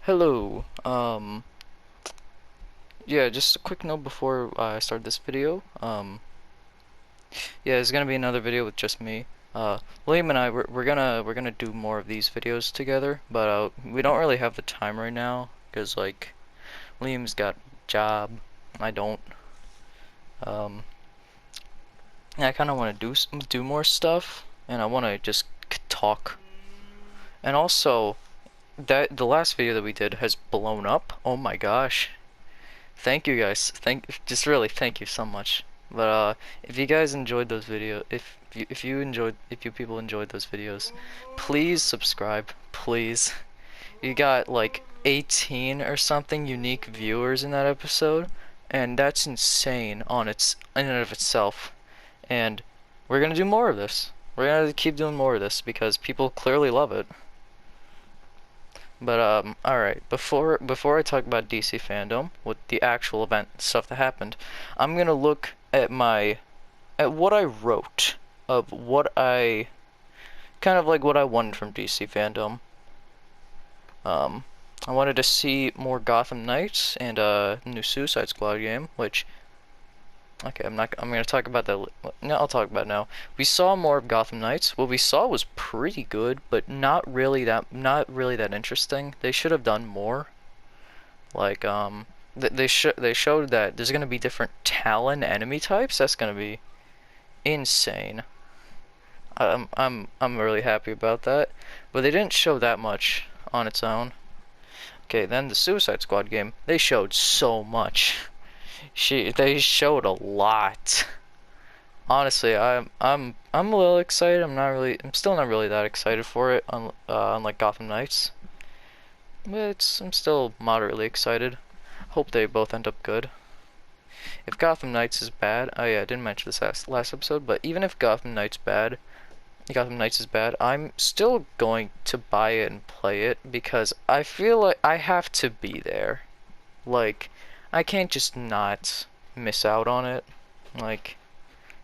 Hello. Yeah, just a quick note before I start this video. Yeah, it's gonna be another video with just me. William and I, we're gonna do more of these videos together, but we don't really have the time right now because like William's got a job, I don't. Um, and I kind of want to do more stuff, and I want to just talk. And also, that the last video that we did has blown up. Oh my gosh. Thank you guys. Just really thank you so much. But if you guys enjoyed those videos, if you people enjoyed those videos, please subscribe, please. You got like 18 or something unique viewers in that episode, and that's insane in and of itself. And we're gonna do more of this. We're gonna keep doing more of this because people clearly love it. But alright, before I talk about DC Fandom, with the actual event stuff that happened, I'm gonna look at what I wrote of what I kind of like what I wanted from DC Fandom. I wanted to see more Gotham Knights and new Suicide Squad game, which okay, I'm gonna talk about that. No, I'll talk about it now. We saw more of Gotham Knights. What we saw was pretty good, but not really that interesting. They should have done more. Like they showed that there's gonna be different Talon enemy types. That's gonna be insane. I'm really happy about that. But they didn't show that much on its own. Okay, then the Suicide Squad game. They showed so much. They showed a lot. Honestly, I'm a little excited. I'm still not really that excited for it unlike Gotham Knights. But I'm still moderately excited. Hope they both end up good. If Gotham Knights is bad, oh yeah, I didn't mention this last episode, but even if Gotham Knights is bad, I'm still going to buy it and play it because I feel like I have to be there. Like, I can't just not miss out on it. Like,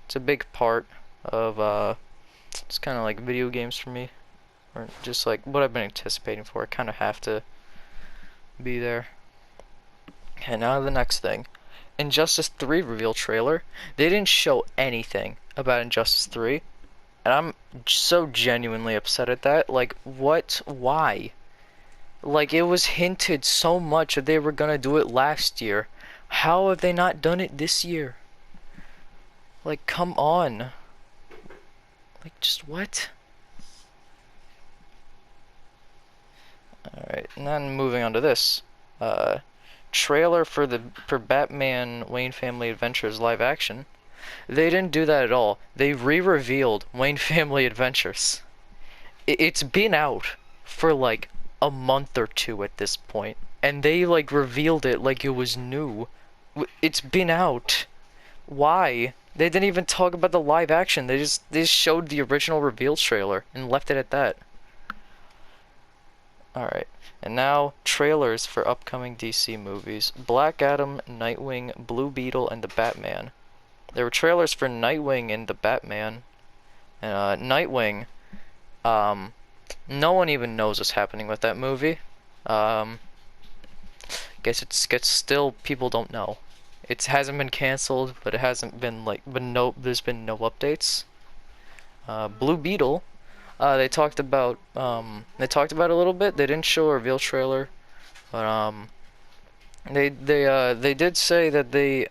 it's a big part of, it's kind of like video games for me. Or just like what I've been anticipating for. I kind of have to be there. Okay, now the next thing. Injustice 3 reveal trailer. They didn't show anything about Injustice 3. And I'm so genuinely upset at that. Like, what? Why? Like, it was hinted so much that they were gonna do it last year. How have they not done it this year? Like, come on. Like, just what? Alright, and then moving on to this. Trailer for Batman Wayne Family Adventures live action. They didn't do that at all. They re-revealed Wayne Family Adventures. It's been out for like a month or two at this point, and they like revealed it like it was new. It's been out. Why? They didn't even talk about the live action. They just showed the original reveal trailer and left it at that. Alright, and now trailers for upcoming DC movies. Black Adam, Nightwing, Blue Beetle, and the Batman. There were trailers for Nightwing and the Batman. And Nightwing, no one even knows what's happening with that movie. Guess still people don't know. It hasn't been canceled, but it hasn't been like, there's been no updates. Blue Beetle, they talked about it a little bit. They didn't show a reveal trailer, but they did say that they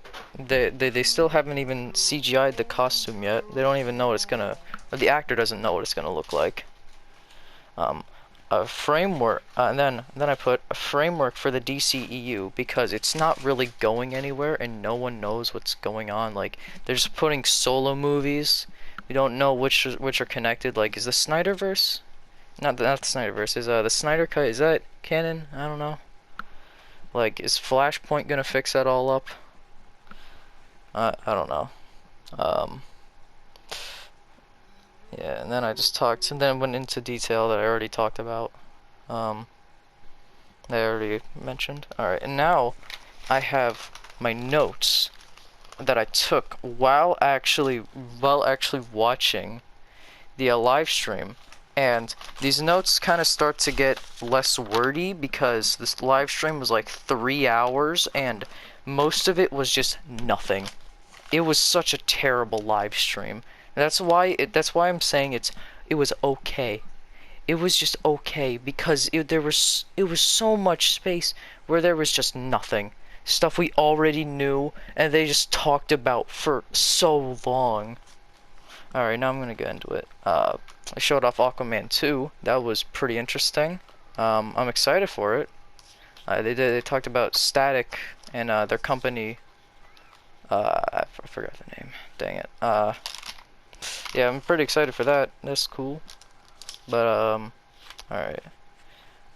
still haven't even CGI'd the costume yet. They don't even know what it's gonna, or the actor doesn't know what it's gonna look like. A framework, and then I put a framework for the DCEU because it's not really going anywhere and no one knows what's going on. Like, they're just putting solo movies. We don't know which are connected. Like, is the Snyderverse? Not the Snyderverse. Is the Snyder Cut? Is that canon? I don't know. Like, is Flashpoint gonna fix that all up? I don't know. Yeah, and then I just talked, and then went into detail that I already talked about. That I already mentioned. Alright, and now I have my notes that I took while actually watching the live stream And these notes kind of start to get less wordy because this live stream was like 3 hours and most of it was just nothing. It was such a terrible live stream. That's why I'm saying it was okay. It was just okay because it was so much space where there was just nothing. Stuff we already knew and they just talked about for so long. Alright, now I'm gonna get into it. I showed off Aquaman 2. That was pretty interesting. I'm excited for it. They talked about Static and their company. I forgot the name. Dang it. Yeah, I'm pretty excited for that. That's cool. But alright.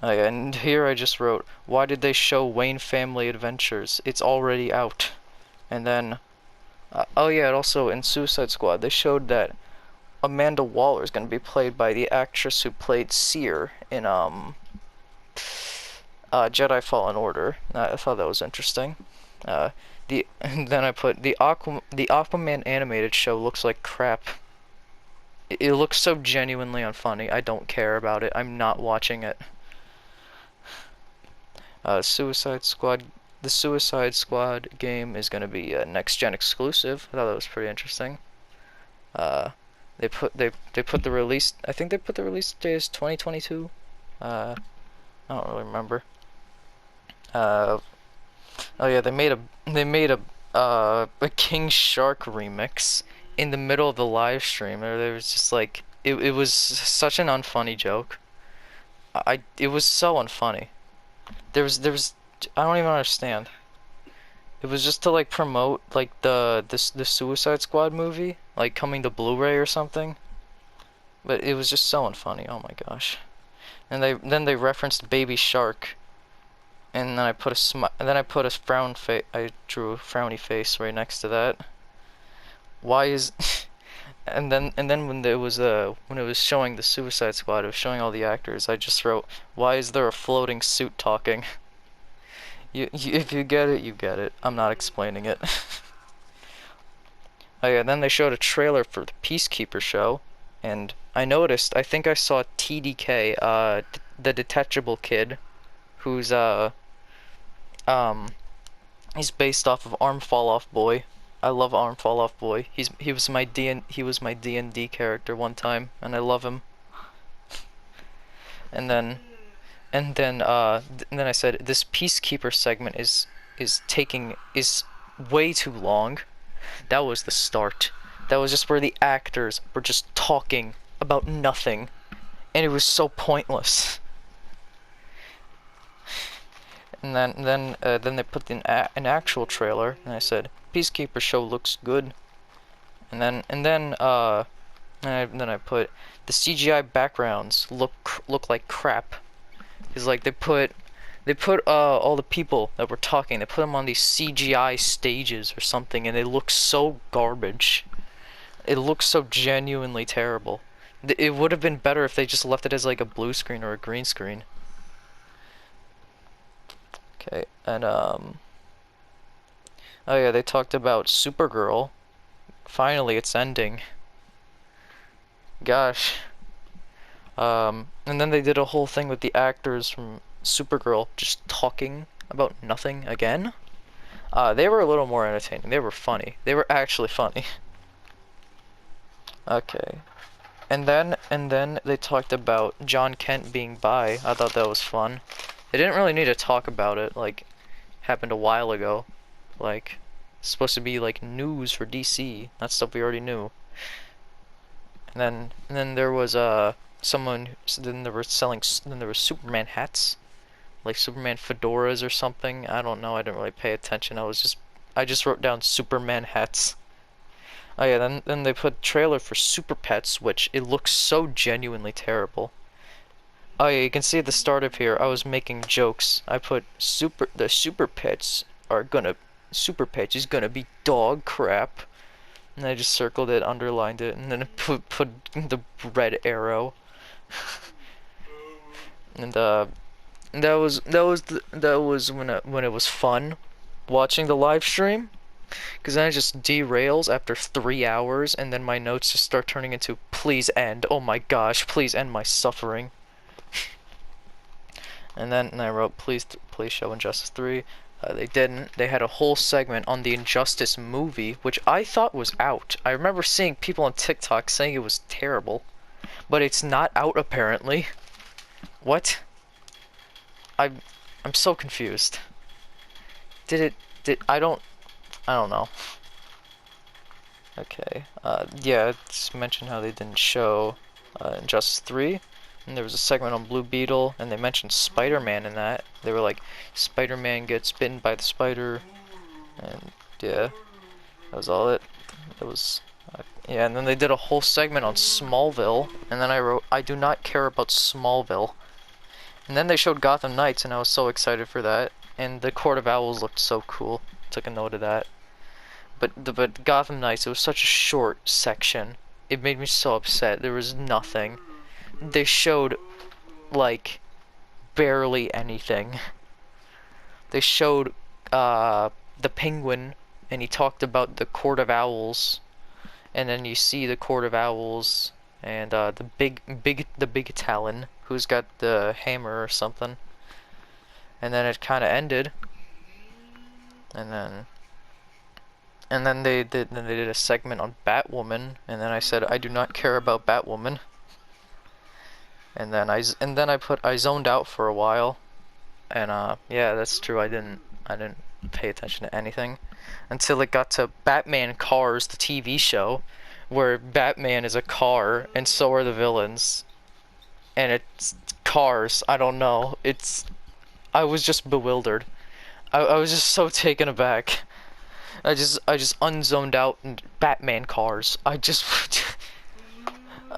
Yeah, and here I just wrote, why did they show Wayne Family Adventures? It's already out. And then, oh yeah, and also in Suicide Squad, they showed that Amanda Waller is going to be played by the actress who played Seer in Jedi Fallen Order. I thought that was interesting. And then I put the Aquaman animated show looks like crap. It looks so genuinely unfunny. I don't care about it. I'm not watching it. Suicide Squad. The Suicide Squad game is going to be a next-gen exclusive. I thought that was pretty interesting. They put the release. I think they put the release date as 2022. I don't really remember. Oh yeah, they made a King Shark remix in the middle of the live stream. There was just like it was such an unfunny joke. It was so unfunny. There was I don't even understand. It was just to like promote like the Suicide Squad movie, like coming to Blu-ray or something. But it was just so unfunny. Oh my gosh. And they referenced Baby Shark. And then I put a frown face. I drew a frowny face right next to that. Why is and then when it was showing the Suicide Squad, it was showing all the actors. I just wrote, why is there a floating suit talking? If you get it, you get it. I'm not explaining it. Oh yeah, then they showed a trailer for the Peacekeeper show, and I noticed. I think I saw TDK, the detachable kid, who's he's based off of Arm Fall Off Boy. I love Arm Fall Off Boy. He was my D&D character one time, and I love him. And then I said this Peacekeeper segment is way too long. That was the start. That was just where the actors were just talking about nothing, and it was so pointless. And then they put in an actual trailer, and I said, Peacekeeper show looks good. And then I put the CGI backgrounds look like crap. Cause like they put all the people that were talking, they put them on these CGI stages or something, and they look so garbage. It looks so genuinely terrible. It would have been better if they just left it as like a blue screen or a green screen. Okay, and oh yeah, they talked about Supergirl. Finally, it's ending. Gosh. And then they did a whole thing with the actors from Supergirl just talking about nothing again. They were a little more entertaining. They were funny. They were actually funny. Okay. And then they talked about John Kent being bi. I thought that was fun. They didn't really need to talk about it, like, happened a while ago. Like, it's supposed to be like news for DC. That's stuff we already knew. And then there was then there were Superman hats, like Superman fedoras or something. I don't know. I didn't really pay attention. I just wrote down Superman hats. Oh yeah, then they put trailer for Super Pets, which it looks so genuinely terrible. Oh yeah, you can see at the start of here, I was making jokes. I put Super Pets is gonna be dog crap. And I just circled it, underlined it, and then I put the red arrow. And that was when it was fun watching the live stream. Because then it just derails after 3 hours, and then my notes just start turning into, please end, oh my gosh, please end my suffering. And then I wrote, please show Injustice 3. They didn't. They had a whole segment on the Injustice movie, which I thought was out. I remember seeing people on TikTok saying it was terrible, but it's not out apparently. What? I'm so confused. I don't know. Okay. Yeah, just mention how they didn't show Injustice 3. And there was a segment on Blue Beetle, and they mentioned Spider-Man in that. They were like, Spider-Man gets bitten by the spider, and yeah, that was all it. It was, yeah, and then they did a whole segment on Smallville, and then I wrote, I do not care about Smallville. And then they showed Gotham Knights, and I was so excited for that. And the Court of Owls looked so cool. Took a note of that. But Gotham Knights, it was such a short section. It made me so upset. There was nothing. They showed, like, barely anything. They showed, the Penguin, and he talked about the Court of Owls. And then you see the Court of Owls, and, the big Talon, who's got the hammer or something. And then it kind of ended. And then they did a segment on Batwoman, and then I said I do not care about Batwoman. And then I zoned out for a while, and yeah, that's true. I didn't pay attention to anything until it got to Batman Cars, the TV show, where Batman is a car and so are the villains, and it's cars. I don't know. I was just bewildered. I was just so taken aback. I just unzoned out in Batman Cars. I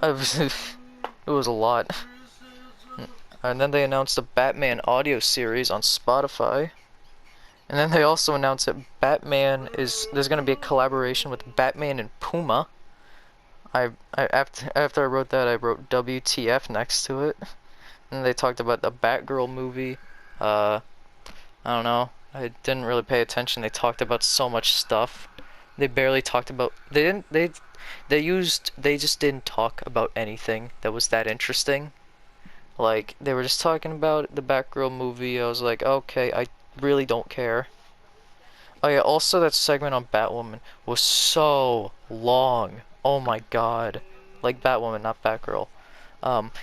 was, it was a lot. And then they announced a Batman audio series on Spotify. And then they also announced that there's gonna be a collaboration with Batman and Puma. After I wrote that, I wrote WTF next to it. And they talked about the Batgirl movie. I don't know. I didn't really pay attention. They talked about so much stuff. They barely talked about. They just didn't talk about anything that was that interesting. Like, they were just talking about the Batgirl movie. I was like, okay, I really don't care. Oh yeah, also that segment on Batwoman was so long. Oh my god. Like Batwoman, not Batgirl.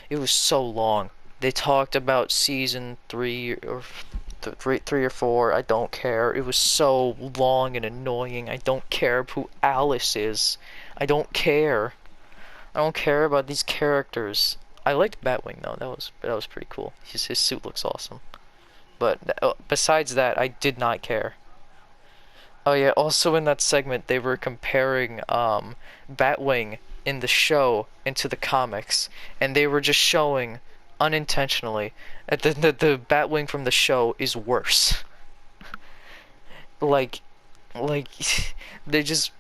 It was so long. They talked about season 3 or 3 or 4. I don't care. It was so long and annoying. I don't care who Alice is. I don't care. I don't care about these characters. I liked Batwing though. That was pretty cool. His suit looks awesome. But besides that, I did not care. Oh yeah, also in that segment they were comparing Batwing in the show into the comics, and they were just showing unintentionally that the Batwing from the show is worse. like they just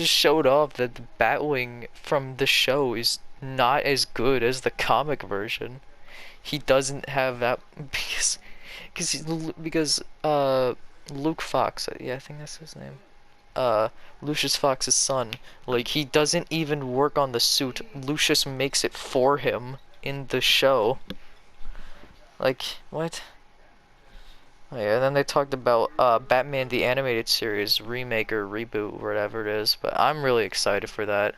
showed off that the Batwing from the show is not as good as the comic version. He doesn't have that because Luke Fox, yeah, I think that's his name. Lucius Fox's son, like, he doesn't even work on the suit. Lucius makes it for him in the show. Like, what? Oh, yeah, and then they talked about Batman the Animated Series remake or reboot, whatever it is. But I'm really excited for that.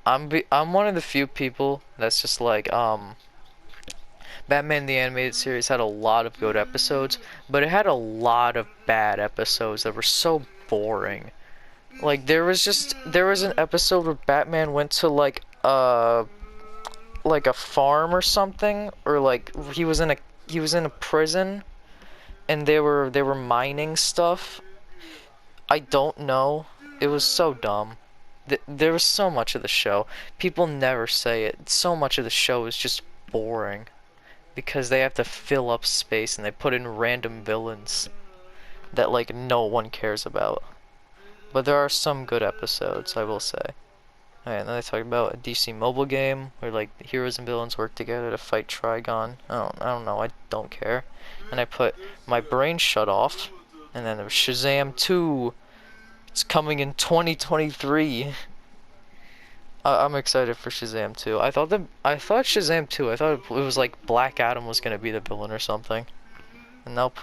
I'm one of the few people that's just like Batman the Animated Series had a lot of good episodes, but it had a lot of bad episodes that were so boring. Like there was an episode where Batman went to like a farm or something, or like he was in a prison, and they were mining stuff. I don't know. It was so dumb. There was so much of the show. People never say it. So much of the show is just boring because they have to fill up space and they put in random villains that like no one cares about. But there are some good episodes, I will say. Alright, and then they talk about a DC mobile game where like the heroes and villains work together to fight Trigon. I don't know, I don't care. And I put my brain shut off, and then there was Shazam 2. It's coming in 2023. I'm excited for Shazam 2. I thought Shazam 2. I thought it was like Black Adam was gonna be the villain or something. Nope.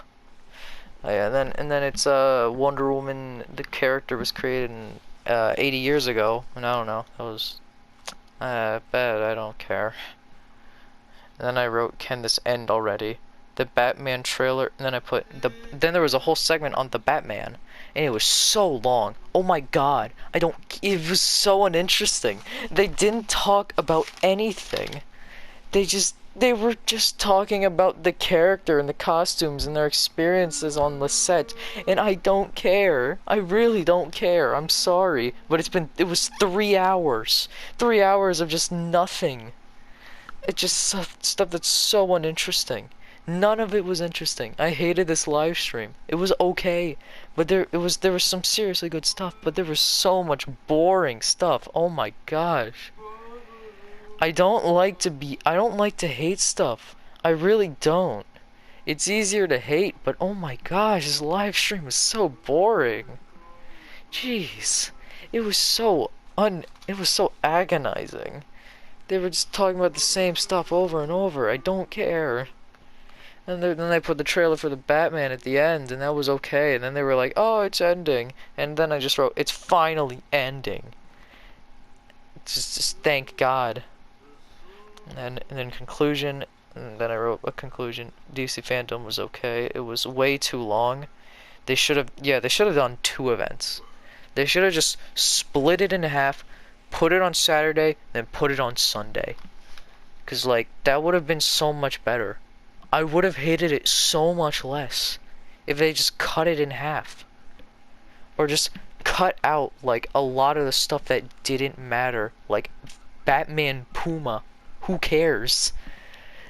Yeah, and then it's Wonder Woman. The character was created in 80 years ago, and I don't know. That was bad. I don't care. And then I wrote, "Can this end already?" The Batman trailer, and then I put Then there was a whole segment on the Batman, and it was so long. Oh my God, I don't. It was so uninteresting. They didn't talk about anything. They were just talking about the character and the costumes and their experiences on the set, and I don't care. I really don't care. I'm sorry, but it was 3 hours. 3 hours of just nothing. It just stuff that's so uninteresting. None of it was interesting. I hated this live stream. It was okay, but there was some seriously good stuff, but there was so much boring stuff. Oh my gosh. I don't like to hate stuff. I really don't. It's easier to hate, but oh my gosh, this live stream was so boring. Jeez. It was so agonizing. They were just talking about the same stuff over and over. I don't care. And then they put the trailer for the Batman at the end, and that was okay. And then they were like, "Oh, it's ending." And then I just wrote, "It's finally ending." Just thank God. And then conclusion. And then I wrote a conclusion. DC Fandome was okay. It was way too long. They should have done 2 events. They should have just split it in half, put it on Saturday, then put it on Sunday. 'Cause like that would have been so much better. I would have hated it so much less if they just cut it in half. Or just cut out like a lot of the stuff that didn't matter, like Batman Puma. Who cares?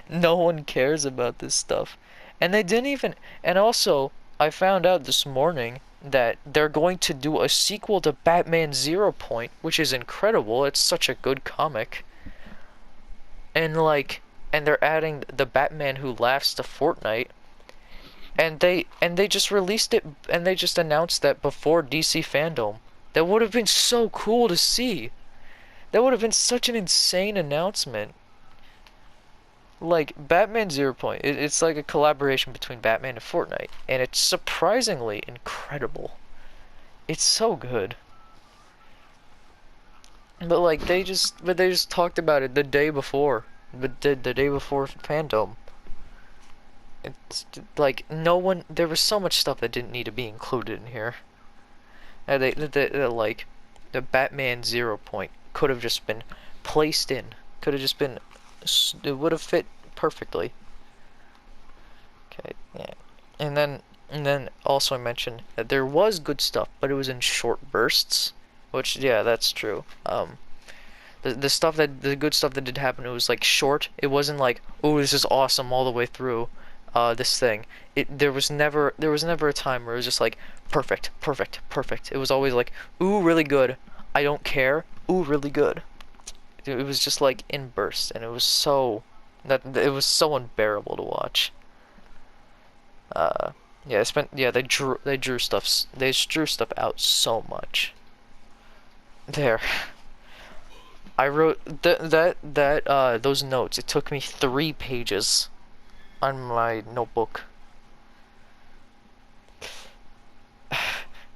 No one cares about this stuff. And they didn't even. And also, I found out this morning that they're going to do a sequel to Batman Zero Point, which is incredible. It's such a good comic. And they're adding the Batman Who Laughs to Fortnite. And they just released it, and they just announced that before DC Fandome. That would have been so cool to see. That would have been such an insane announcement. Like, Batman Zero Point, it's like a collaboration between Batman and Fortnite, and it's surprisingly incredible. It's so good. But like, they just talked about it the day before. The day before Fandome. It's like, there was so much stuff that didn't need to be included in here. And like, the Batman Zero Point could have just been placed in. Could have just been, it would have fit perfectly. Okay, yeah. And then also I mentioned that there was good stuff, but it was in short bursts. Which, yeah, that's true. The good stuff that did happen, it was like short. It wasn't like, oh, this is awesome all the way through this thing. There was never a time where it was just like perfect. It was always like, ooh, really good. I don't care. Ooh, really good. It was just like in bursts, and it was so unbearable to watch. Yeah, they drew stuff out so much. There. I wrote those notes. It took me 3 pages on my notebook.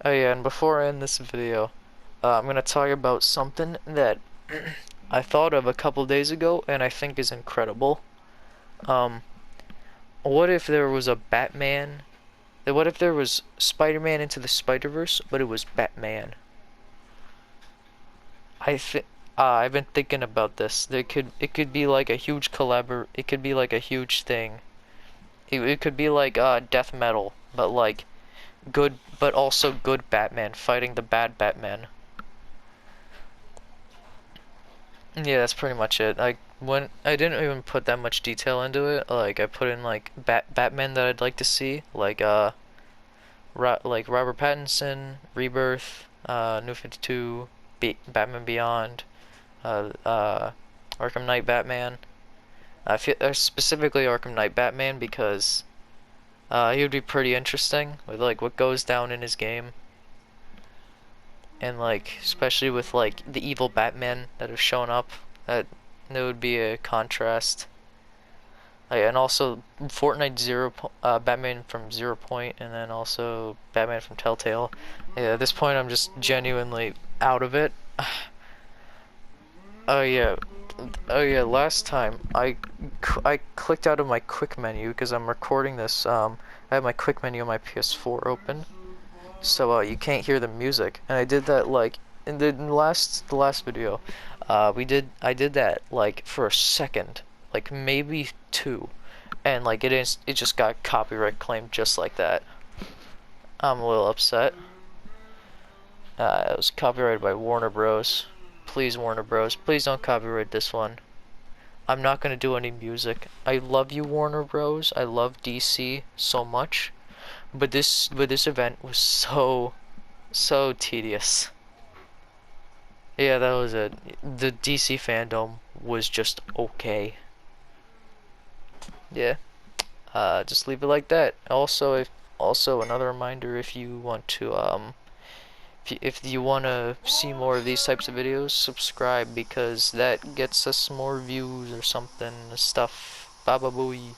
Oh yeah, and before I end this video, I'm gonna talk about something that I thought of a couple days ago, and I think is incredible. What if there was a Batman? What if there was Spider-Man Into the Spider-Verse, but it was Batman? I've been thinking about this. It could be like a huge It could be like a huge thing. It could be like death metal, but like good, but also good Batman fighting the bad Batman. Yeah, that's pretty much it. I didn't even put that much detail into it. Like I put in like Batman that I'd like to see, like like Robert Pattinson, Rebirth, New 52, Batman Beyond, Arkham Knight Batman. Specifically Arkham Knight Batman because he would be pretty interesting with like what goes down in his game. and like especially with like the evil Batman that have shown up, that there would be a contrast. And also Fortnite Batman from Zero Point, and then also Batman from Telltale. Yeah, at this point I'm just genuinely out of it. Oh yeah, oh yeah. Last time I clicked out of my quick menu because I'm recording this. I have my quick menu on my PS4 open, so you can't hear the music. And I did that like in the last video. I did that like for a second, like maybe two, and like it just got copyright claimed just like that. I'm a little upset. It was copyrighted by Warner Bros. Please, Warner Bros. Please don't copyright this one. I'm not gonna do any music. I love you, Warner Bros. I love DC so much, but this event was so tedious. Yeah, that was it. The DC fandom was just okay. Yeah. Just leave it like that. Also another reminder, if you want to if you want to see more of these types of videos, subscribe, because that gets us more views or something stuff. Baba booey.